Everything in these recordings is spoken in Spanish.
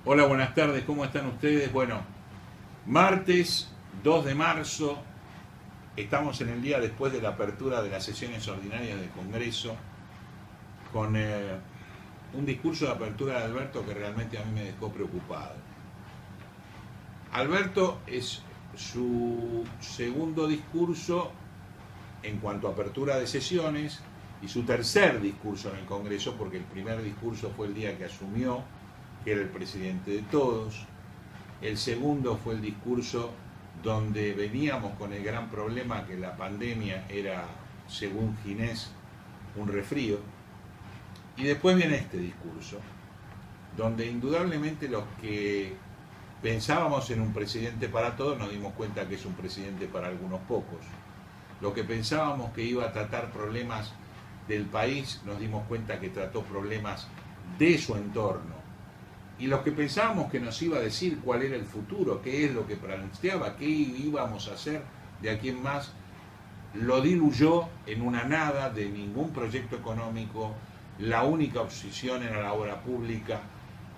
Hola, buenas tardes, ¿cómo están ustedes? Bueno, martes 2 de marzo, estamos en el día después de la apertura de las sesiones ordinarias del Congreso, con un discurso de apertura de Alberto que realmente a mí me dejó preocupado. Alberto es su segundo discurso en cuanto a apertura de sesiones y su tercer discurso en el Congreso, porque el primer discurso fue el día que asumió que era el presidente de todos. El segundo fue el discurso donde veníamos con el gran problema que la pandemia era, según Ginés, un resfrío. Y después viene este discurso, donde indudablemente los que pensábamos en un presidente para todos nos dimos cuenta que es un presidente para algunos pocos. Los que pensábamos que iba a tratar problemas del país nos dimos cuenta que trató problemas de su entorno. Y los que pensábamos que nos iba a decir cuál era el futuro, qué es lo que planteaba, qué íbamos a hacer de aquí en más, lo diluyó en una nada de ningún proyecto económico. La única opción era la obra pública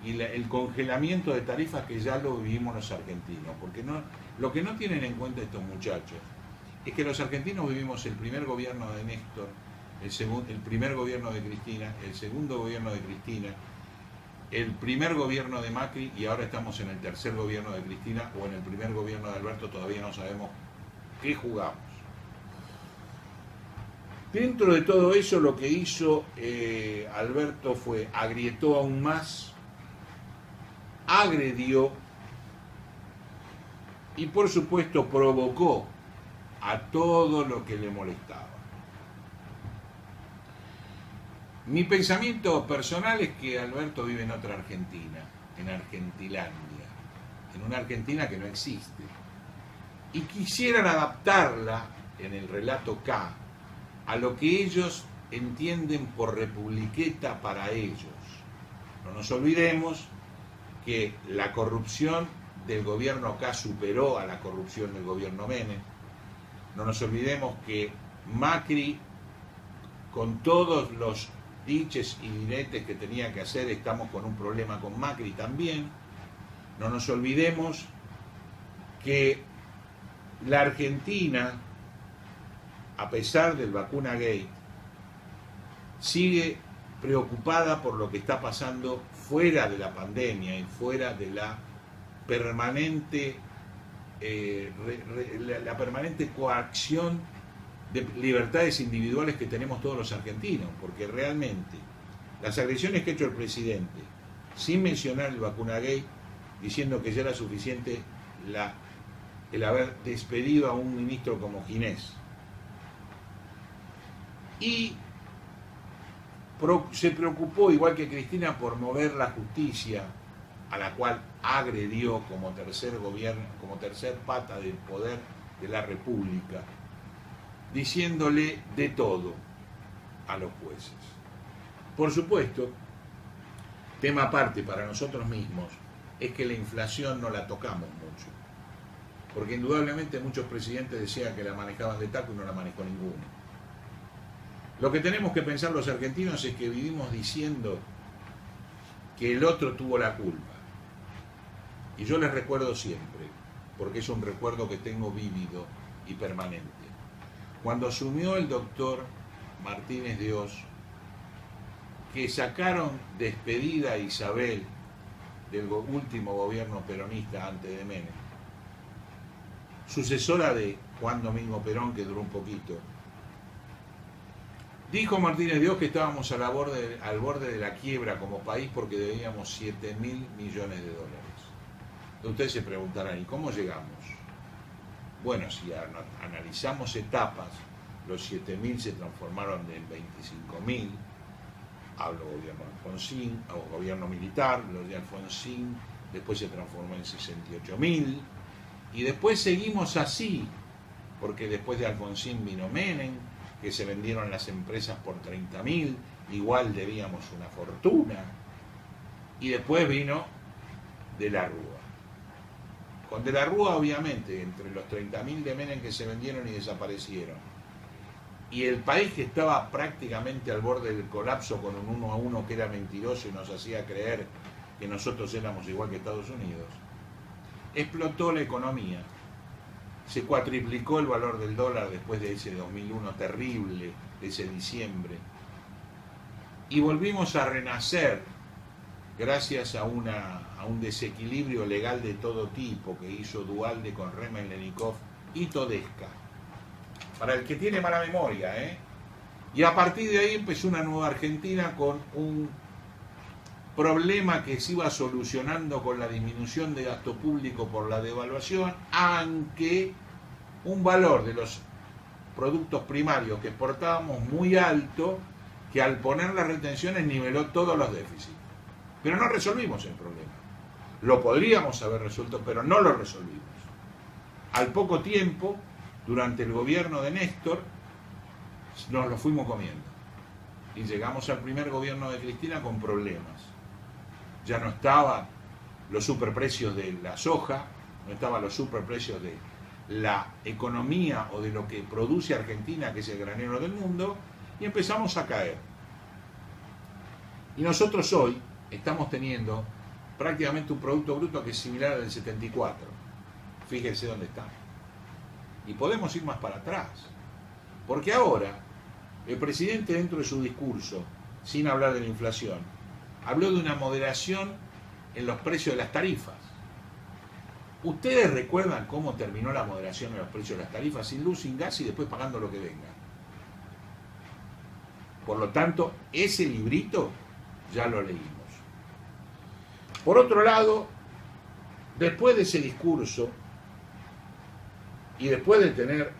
y el congelamiento de tarifas que ya lo vivimos los argentinos. Porque lo que no tienen en cuenta estos muchachos es que los argentinos vivimos el primer gobierno de Néstor, el primer gobierno de Cristina, el segundo gobierno de Cristina, el primer gobierno de Macri y ahora estamos en el tercer gobierno de Cristina o en el primer gobierno de Alberto, todavía no sabemos qué jugamos. Dentro de todo eso lo que hizo Alberto fue agrietó aún más, agredió y por supuesto provocó a todo lo que le molestaba. Mi pensamiento personal es que Alberto vive en otra Argentina, en Argentilandia, en una Argentina que no existe. Y quisieran adaptarla en el relato K a lo que ellos entienden por republiqueta para ellos. No nos olvidemos que la corrupción del gobierno K superó a la corrupción del gobierno Menem. No nos olvidemos que Macri, con todos los diches y diretes que tenía que hacer, estamos con un problema con Macri también. No nos olvidemos que la Argentina, a pesar del vacuna gate, sigue preocupada por lo que está pasando fuera de la pandemia y fuera de la permanente la permanente coacción de libertades individuales que tenemos todos los argentinos, porque realmente las agresiones que ha hecho el presidente, sin mencionar el vacuna gay, diciendo que ya era suficiente el haber despedido a un ministro como Ginés, y se preocupó, igual que Cristina, por mover la justicia, a la cual agredió como tercer gobierno, como tercer pata del poder de la República, diciéndole de todo a los jueces. Por supuesto, tema aparte para nosotros mismos, es que la inflación no la tocamos mucho, porque indudablemente muchos presidentes decían que la manejaban de taco y no la manejó ninguno. Lo que tenemos que pensar los argentinos es que vivimos diciendo que el otro tuvo la culpa. Y yo les recuerdo siempre, porque es un recuerdo que tengo vívido y permanente. Cuando asumió el doctor Martínez de Oz, que sacaron despedida a Isabel del último gobierno peronista antes de Menem, sucesora de Juan Domingo Perón, que duró un poquito, dijo Martínez de Oz que estábamos al borde de la quiebra como país porque debíamos 7.000 millones de dólares. Ustedes se preguntarán, ¿y cómo llegamos? Bueno, si analizamos etapas, los 7.000 se transformaron en 25.000, hablo gobierno Alfonsín, o gobierno militar, los de Alfonsín, después se transformó en 68.000, y después seguimos así, porque después de Alfonsín vino Menem, que se vendieron las empresas por 30.000, igual debíamos una fortuna, y después vino De la Rúa. Con De la Rúa, obviamente, entre los 30.000 de Menem que se vendieron y desaparecieron, y el país que estaba prácticamente al borde del colapso con un 1-1 que era mentiroso y nos hacía creer que nosotros éramos igual que Estados Unidos, explotó la economía, se cuatriplicó el valor del dólar después de ese 2001 terrible, de ese diciembre, y volvimos a renacer gracias a un desequilibrio legal de todo tipo que hizo Duhalde con Remen Lenikov y Todesca. Para el que tiene mala memoria, ¿eh? Y a partir de ahí empezó una nueva Argentina con un problema que se iba solucionando con la disminución de gasto público por la devaluación, aunque un valor de los productos primarios que exportábamos muy alto, que al poner las retenciones niveló todos los déficits. Pero no resolvimos el problema. Lo podríamos haber resuelto, pero no lo resolvimos. Al poco tiempo, durante el gobierno de Néstor, nos lo fuimos comiendo. Y llegamos al primer gobierno de Cristina con problemas. Ya no estaban los superprecios de la soja, no estaban los superprecios de la economía o de lo que produce Argentina, que es el granero del mundo, y empezamos a caer. Y nosotros hoy estamos teniendo prácticamente un Producto Bruto que es similar al del 74. Fíjense dónde estamos. Y podemos ir más para atrás. Porque ahora, el presidente dentro de su discurso, sin hablar de la inflación, habló de una moderación en los precios de las tarifas. ¿Ustedes recuerdan cómo terminó la moderación en los precios de las tarifas? Sin luz, sin gas y después pagando lo que venga. Por lo tanto, ese librito ya lo leímos. Por otro lado, después de ese discurso y después de tener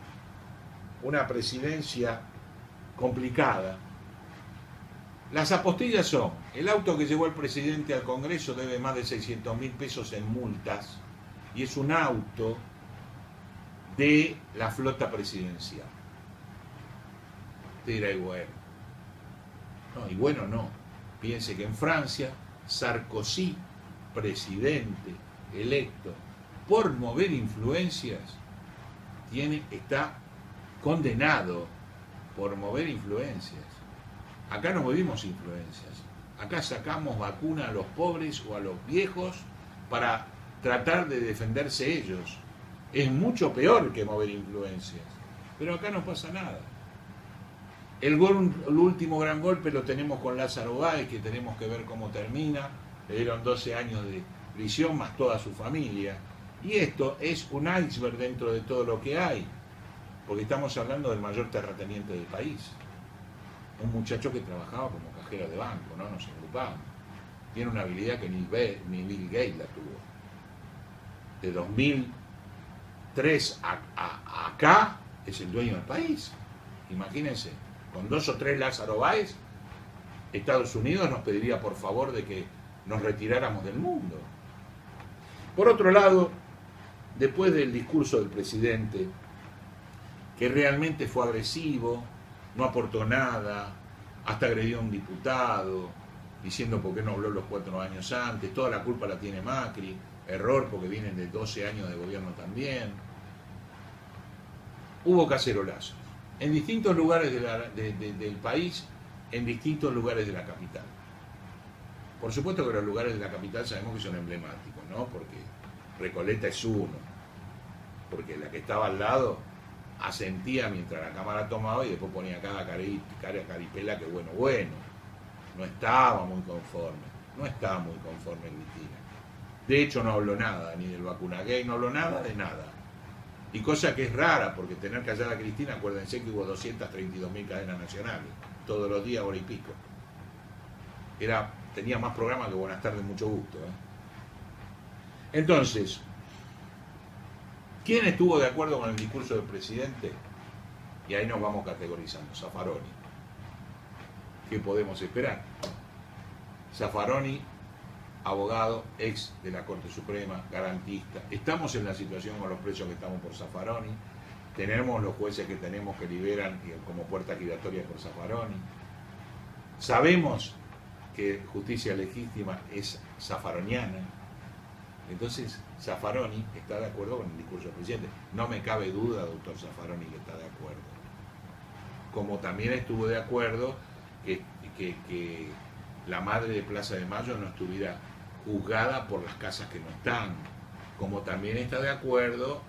una presidencia complicada, las apostillas son: el auto que llevó el presidente al Congreso debe más de 600.000 pesos en multas y es un auto de la flota presidencial. Te dirá, y bueno. No, y bueno no. Piense que en Francia, Sarkozy, presidente electo, por mover influencias, está condenado por mover influencias. Acá no movimos influencias. Acá sacamos vacuna a los pobres o a los viejos para tratar de defenderse ellos. Es mucho peor que mover influencias. Pero acá no pasa nada. El último gran golpe lo tenemos con Lázaro Báez, que tenemos que ver cómo termina. Le dieron 12 años de prisión más toda su familia. Y esto es un iceberg dentro de todo lo que hay. Porque estamos hablando del mayor terrateniente del país. Un muchacho que trabajaba como cajero de banco, no nos agrupamos. Tiene una habilidad que ni Bill Gates la tuvo. De 2003 a acá es el dueño del país. Imagínense, con 2 o 3 Lázaro Báez, Estados Unidos nos pediría por favor de que nos retiráramos del mundo. Por otro lado, después del discurso del presidente, que realmente fue agresivo, no aportó nada, hasta agredió a un diputado, diciendo por qué no habló los 4 años antes, toda la culpa la tiene Macri, error porque vienen de 12 años de gobierno también. Hubo cacerolazos, en distintos lugares del país, en distintos lugares de la capital. Por supuesto que los lugares de la capital sabemos que son emblemáticos, ¿no? Porque Recoleta es uno, porque la que estaba al lado asentía mientras la cámara tomaba y después ponía cada caripela que bueno, no estaba muy conforme, Cristina. De hecho no habló nada, ni del vacunagate, no habló nada de nada. Y cosa que es rara, porque tener callada a Cristina, acuérdense que hubo 232.000 cadenas nacionales, todos los días, hora y pico. Tenía más programa que Buenas tardes, mucho gusto. Entonces, ¿quién estuvo de acuerdo con el discurso del presidente? Y ahí nos vamos categorizando. Zaffaroni. ¿Qué podemos esperar? Zaffaroni, abogado, ex de la Corte Suprema, garantista. Estamos en la situación con los precios que estamos por Zaffaroni. Tenemos los jueces que tenemos que liberan como puerta giratoria por Zaffaroni. Sabemos que justicia legítima es zaffaroniana. Entonces, Zaffaroni está de acuerdo con el discurso del presidente. No me cabe duda, doctor Zaffaroni, que está de acuerdo. Como también estuvo de acuerdo que la madre de Plaza de Mayo no estuviera juzgada por las casas que no están, como también está de acuerdo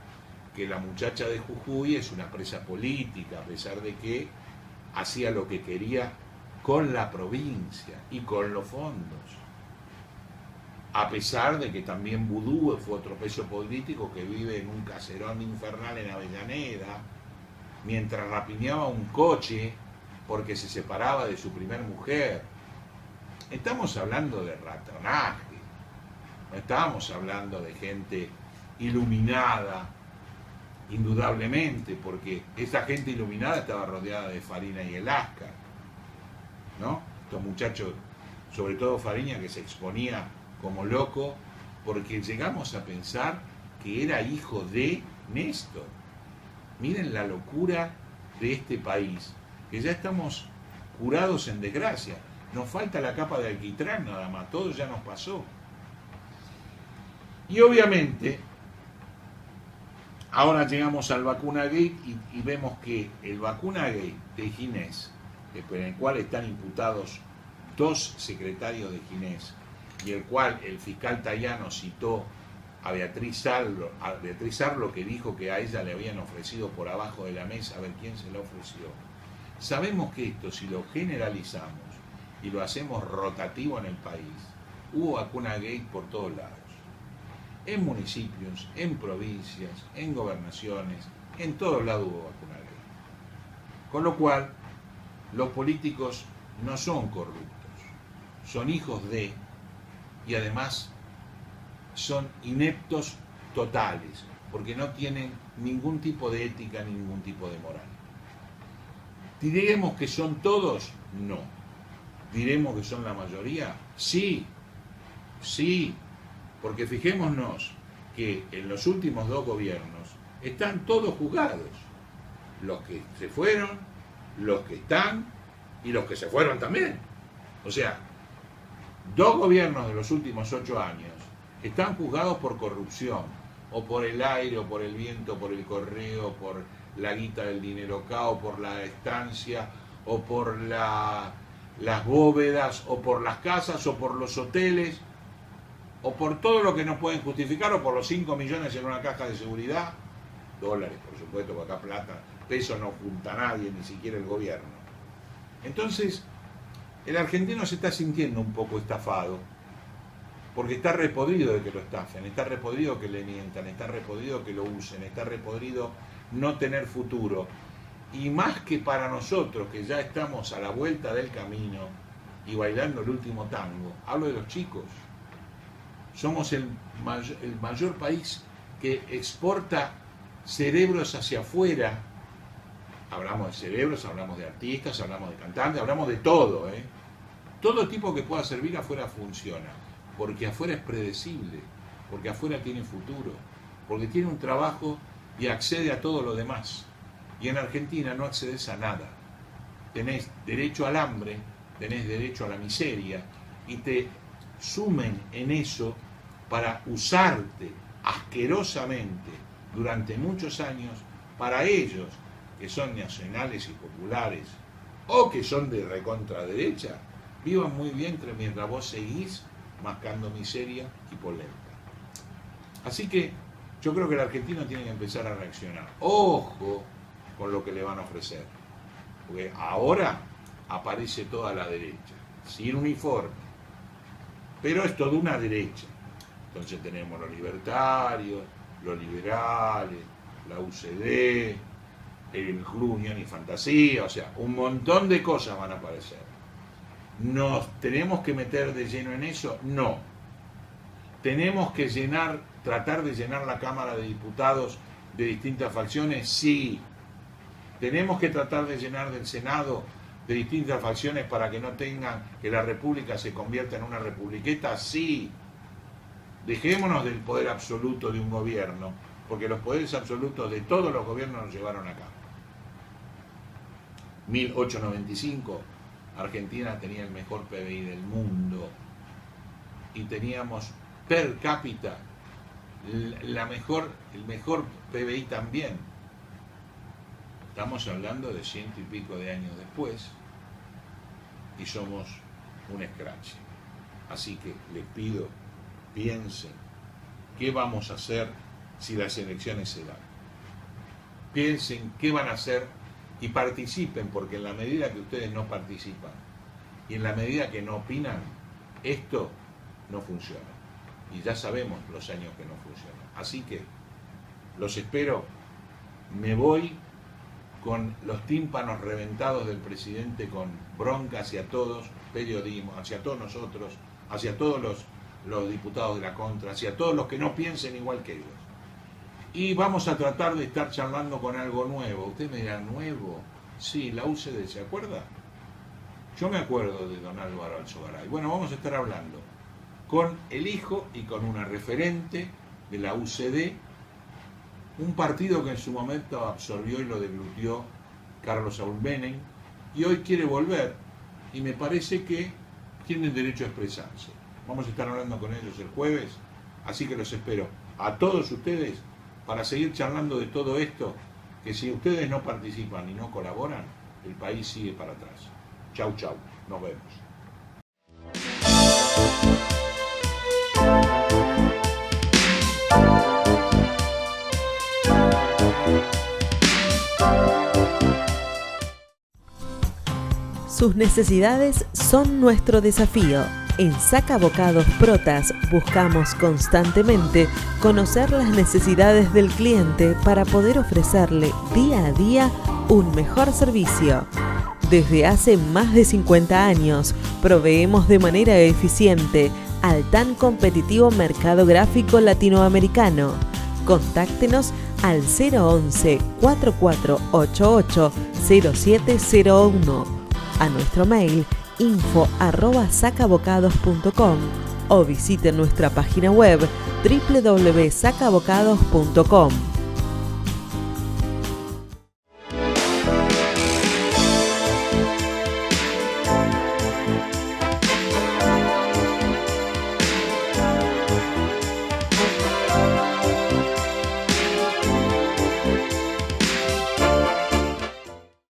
que la muchacha de Jujuy es una presa política, a pesar de que hacía lo que quería con la provincia y con los fondos. A pesar de que también Vudú fue otro preso político que vive en un caserón infernal en Avellaneda, mientras rapiñaba un coche porque se separaba de su primer mujer. Estamos hablando de ratonaje, no estamos hablando de gente iluminada, indudablemente, porque esa gente iluminada estaba rodeada de Farina y Eláscar, ¿no? Estos muchachos, sobre todo Fariña, que se exponía como loco, porque llegamos a pensar que era hijo de Néstor. Miren la locura de este país, que ya estamos curados en desgracia. Nos falta la capa de alquitrán nada más, todo ya nos pasó. Y obviamente, ahora llegamos al Vacunagate y vemos que el Vacunagate de Ginés, en el cual están imputados 2 secretarios de Ginés, y el cual el fiscal Tayano citó a Beatriz Arlo, que dijo que a ella le habían ofrecido por abajo de la mesa, a ver quién se lo ofreció. Sabemos que esto, si lo generalizamos y lo hacemos rotativo en el país, hubo Vacunagate por todos lados. En municipios, en provincias, en gobernaciones, en todos lados hubo Vacunagate. Con lo cual, los políticos no son corruptos, son hijos de, y además son ineptos totales, porque no tienen ningún tipo de ética ni ningún tipo de moral. ¿Diremos que son todos? No. ¿Diremos que son la mayoría? Sí, sí, porque fijémonos que en los últimos 2 gobiernos están todos juzgados, los que se fueron, los que están y los que se fueron también. O sea, 2 gobiernos de los últimos 8 años están juzgados por corrupción, o por el aire, o por el viento, por el correo, por la guita del dinero cao, por la estancia, o por las bóvedas, o por las casas, o por los hoteles, o por todo lo que nos pueden justificar, o por los 5 millones en una caja de seguridad, dólares, por supuesto, porque acá plata, peso no junta nadie, ni siquiera el gobierno. Entonces, el argentino se está sintiendo un poco estafado, porque está repodrido de que lo estafen, está repodrido que le mientan, está repodrido que lo usen, está repodrido no tener futuro. Y más que para nosotros, que ya estamos a la vuelta del camino y bailando el último tango, hablo de los chicos. Somos el mayor país que exporta cerebros hacia afuera. Hablamos de cerebros, hablamos de artistas, hablamos de cantantes, hablamos de todo, ¿eh? Todo tipo que pueda servir afuera funciona, porque afuera es predecible, porque afuera tiene futuro, porque tiene un trabajo y accede a todo lo demás. Y en Argentina no accedes a nada. Tenés derecho al hambre, tenés derecho a la miseria, y te sumen en eso para usarte asquerosamente durante muchos años para ellos, que son nacionales y populares, o que son de recontraderecha, vivan muy bien mientras vos seguís mascando miseria y polenta. Así que yo creo que el argentino tiene que empezar a reaccionar. Ojo con lo que le van a ofrecer, porque ahora aparece toda la derecha, sin uniforme, pero es toda una derecha. Entonces tenemos los libertarios, los liberales, la UCD, el Club Unión y Fantasía, o sea, un montón de cosas van a aparecer. ¿Nos tenemos que meter de lleno en eso? No. ¿Tenemos que tratar de llenar la Cámara de Diputados de distintas facciones? Sí. ¿Tenemos que tratar de llenar del Senado de distintas facciones para que no tengan, que la República se convierta en una republiqueta? Sí. Dejémonos del poder absoluto de un gobierno, porque los poderes absolutos de todos los gobiernos nos llevaron acá. 1895, Argentina tenía el mejor PBI del mundo y teníamos per cápita el mejor PBI también. Estamos hablando de 100 y pico de años después y somos un escrache. Así que les pido piensen qué vamos a hacer si las elecciones se dan. Piensen qué van a hacer y participen, porque en la medida que ustedes no participan y en la medida que no opinan, esto no funciona. Y ya sabemos los años que no funcionan. Así que los espero. Me voy con los tímpanos reventados del presidente, con bronca hacia todos, periodismo, hacia todos nosotros, hacia todos los diputados de la contra, hacia todos los que no piensen igual que ellos. Y vamos a tratar de estar charlando con algo nuevo. Usted me dirá, ¿nuevo? Sí, la UCD, ¿se acuerda? Yo me acuerdo de don Álvaro Alzogaray. Bueno, vamos a estar hablando con el hijo y con una referente de la UCD, un partido que en su momento absorbió y lo deglutió Carlos Saúl Menem, y hoy quiere volver, y me parece que tienen derecho a expresarse. Vamos a estar hablando con ellos el jueves, así que los espero a todos ustedes para seguir charlando de todo esto, que si ustedes no participan y no colaboran, el país sigue para atrás. Chau, chau, nos vemos. Sus necesidades son nuestro desafío. En Saca Bocados Protas buscamos constantemente conocer las necesidades del cliente para poder ofrecerle día a día un mejor servicio. Desde hace más de 50 años proveemos de manera eficiente al tan competitivo mercado gráfico latinoamericano. Contáctenos al 011 4488 0701, a nuestro mail info@sacabocados.com o visite nuestra página web www.sacabocados.com.